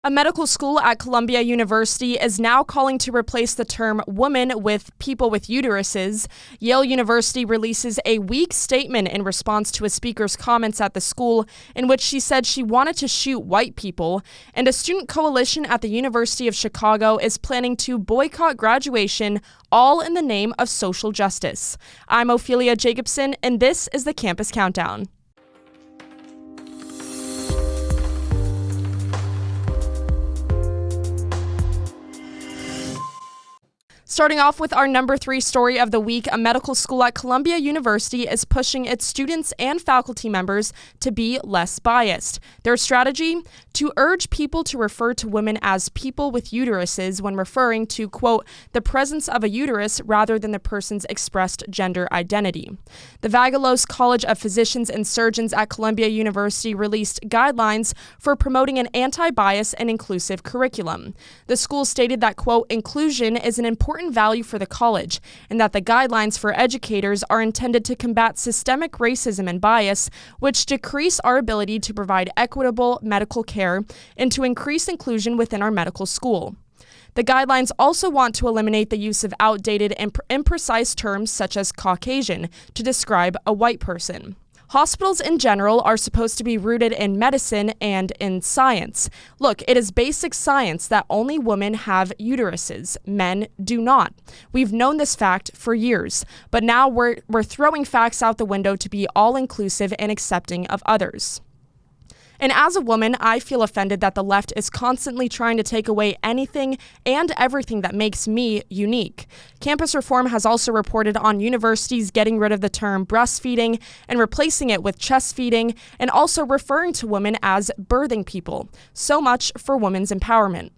A medical school at Columbia University is now calling to replace the term woman with people with uteruses. Yale University releases a weak statement in response to a speaker's comments at the school in which she said she wanted to shoot white people. And a student coalition at the University of Chicago is planning to boycott graduation, all in the name of social justice. I'm Ophelie Jacobson, and this is the Campus Countdown. Starting off with our number 3 story of the week, a medical school at Columbia University is pushing its students and faculty members to be less biased. Their strategy? To urge people to refer to women as people with uteruses when referring to, quote, the presence of a uterus rather than the person's expressed gender identity. The Vagalos College of Physicians and Surgeons at Columbia University released guidelines for promoting an anti-bias and inclusive curriculum. The school stated that, quote, inclusion is an important value for the college, and that the guidelines for educators are intended to combat systemic racism and bias, which decrease our ability to provide equitable medical care and to increase inclusion within our medical school. The guidelines also want to eliminate the use of outdated and imprecise terms such as Caucasian to describe a white person. Hospitals in general are supposed to be rooted in medicine and in science. Look, it is basic science that only women have uteruses. Men do not. We've known this fact for years, but now we're throwing facts out the window to be all-inclusive and accepting of others. And as a woman, I feel offended that the left is constantly trying to take away anything and everything that makes me unique. Campus Reform has also reported on universities getting rid of the term breastfeeding and replacing it with chest feeding, and also referring to women as birthing people. So much for women's empowerment.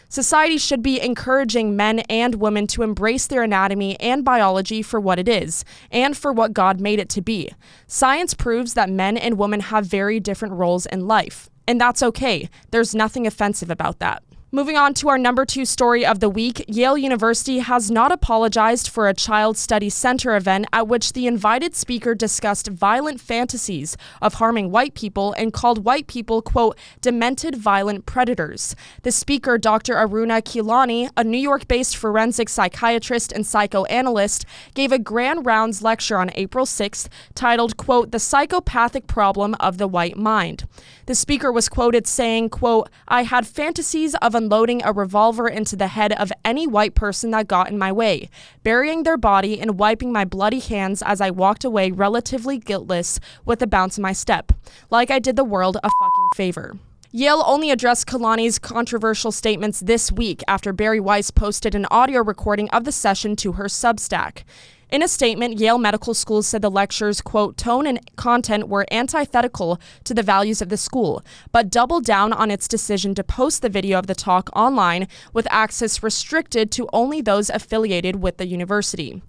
Society should be encouraging men and women to embrace their anatomy and biology for what it is, and for what God made it to be. Science proves that men and women have very different roles in life, and that's okay. There's nothing offensive about that. Moving on to our number 2 story of the week, Yale University has not apologized for a Child Study Center event at which the invited speaker discussed violent fantasies of harming white people and called white people, quote, demented violent predators. The speaker, Dr. Aruna Kilani, a New York-based forensic psychiatrist and psychoanalyst, gave a grand rounds lecture on April 6th titled, quote, The Psychopathic Problem of the White Mind. The speaker was quoted saying, quote, I had fantasies of unloading a revolver into the head of any white person that got in my way, burying their body and wiping my bloody hands as I walked away relatively guiltless with a bounce in my step, like I did the world a fucking favor. Yale only addressed Kalani's controversial statements this week after Barry Weiss posted an audio recording of the session to her Substack. In a statement, Yale Medical School said the lecture's, quote, tone and content were antithetical to the values of the school, but doubled down on its decision to post the video of the talk online with access restricted to only those affiliated with the university.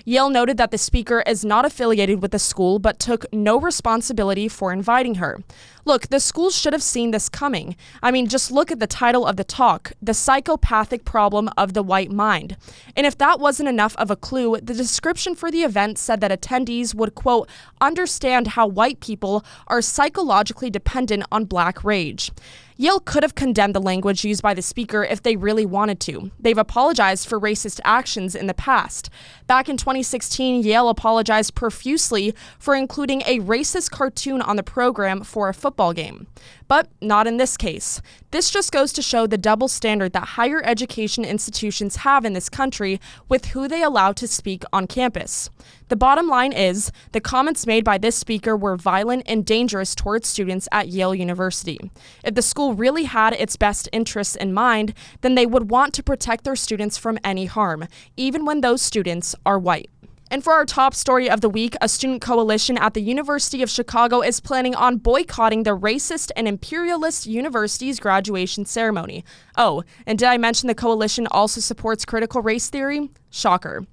Yale noted that the speaker is not affiliated with the school, but took no responsibility for inviting her. Look, the school should have seen this coming. I mean, just look at the title of the talk, The Psychopathic Problem of the White Mind. And if that wasn't enough of a clue, the description for the event said that attendees would, quote, understand how white people are psychologically dependent on black rage. Yale could have condemned the language used by the speaker if they really wanted to. They've apologized for racist actions in the past. Back in 2016, Yale apologized profusely for including a racist cartoon on the program for a football game. But not in this case. This just goes to show the double standard that higher education institutions have in this country with who they allow to speak on campus. The bottom line is, the comments made by this speaker were violent and dangerous towards students at Yale University. If the school really had its best interests in mind, then they would want to protect their students from any harm, even when those students are white. And for our top story of the week, a student coalition at the University of Chicago is planning on boycotting the racist and imperialist university's graduation ceremony. Oh, and did I mention the coalition also supports critical race theory? Shocker.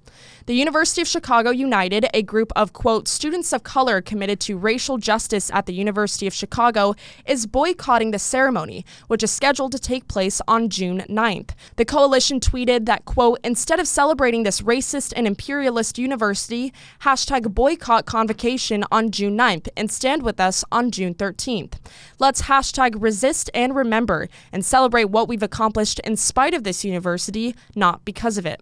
The University of Chicago United, a group of, quote, students of color committed to racial justice at the University of Chicago, is boycotting the ceremony, which is scheduled to take place on June 9th. The coalition tweeted that, quote, instead of celebrating this racist and imperialist university, hashtag boycott convocation on June 9th and stand with us on June 13th. Let's hashtag resist and remember and celebrate what we've accomplished in spite of this university, not because of it.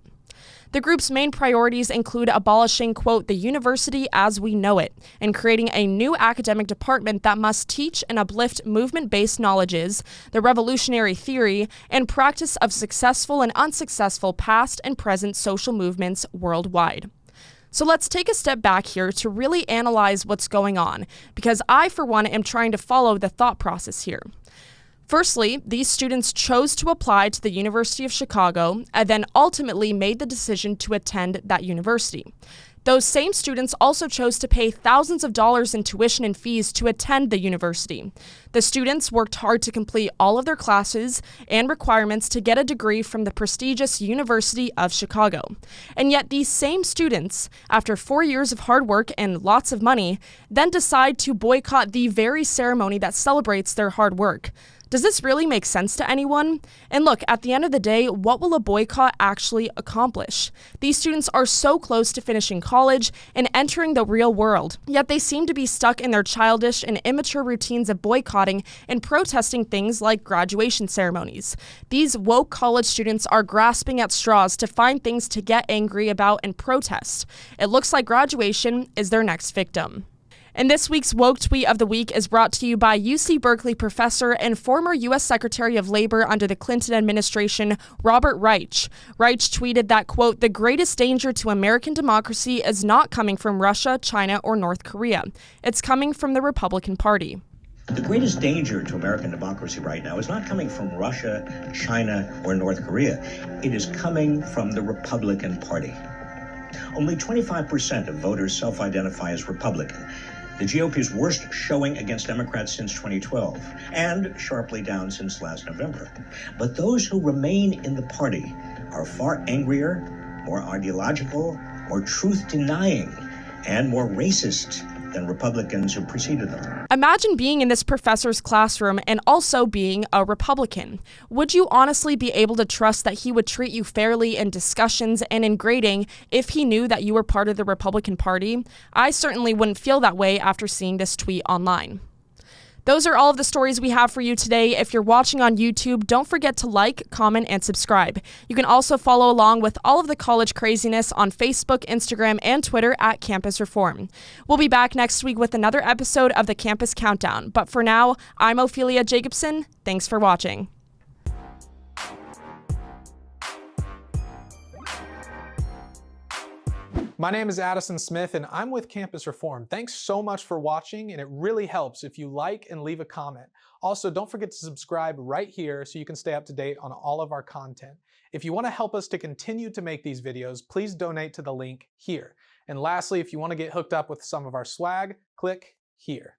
The group's main priorities include abolishing, quote, the university as we know it, and creating a new academic department that must teach and uplift movement-based knowledges, the revolutionary theory, and practice of successful and unsuccessful past and present social movements worldwide. So let's take a step back here to really analyze what's going on, because I, for one, am trying to follow the thought process here. Firstly, these students chose to apply to the University of Chicago and then ultimately made the decision to attend that university. Those same students also chose to pay thousands of dollars in tuition and fees to attend the university. The students worked hard to complete all of their classes and requirements to get a degree from the prestigious University of Chicago. And yet these same students, after 4 years of hard work and lots of money, then decide to boycott the very ceremony that celebrates their hard work. Does this really make sense to anyone? And look, at the end of the day, what will a boycott actually accomplish? These students are so close to finishing college and entering the real world, yet they seem to be stuck in their childish and immature routines of boycotting and protesting things like graduation ceremonies. These woke college students are grasping at straws to find things to get angry about and protest. It looks like graduation is their next victim. And this week's Woke Tweet of the Week is brought to you by UC Berkeley professor and former U.S. Secretary of Labor under the Clinton administration, Robert Reich. Reich tweeted that, quote, the greatest danger to American democracy is not coming from Russia, China, or North Korea. It's coming from the Republican Party. The greatest danger to American democracy right now is not coming from Russia, China, or North Korea. It is coming from the Republican Party. Only 25% of voters self-identify as Republican. The GOP's worst showing against Democrats since 2012, and sharply down since last November. But those who remain in the party are far angrier, more ideological, more truth-denying, and more racist than Republicans who preceded them. Imagine being in this professor's classroom and also being a Republican. Would you honestly be able to trust that he would treat you fairly in discussions and in grading if he knew that you were part of the Republican Party? I certainly wouldn't feel that way after seeing this tweet online. Those are all of the stories we have for you today. If you're watching on YouTube, don't forget to like, comment, and subscribe. You can also follow along with all of the college craziness on Facebook, Instagram, and Twitter at Campus Reform. We'll be back next week with another episode of the Campus Countdown. But for now, I'm Ophelie Jacobson. Thanks for watching. My name is Addison Smith and I'm with Campus Reform. Thanks so much for watching, and it really helps if you like and leave a comment. Also, don't forget to subscribe right here so you can stay up to date on all of our content. If you want to help us to continue to make these videos, please donate to the link here. And lastly, if you want to get hooked up with some of our swag, click here.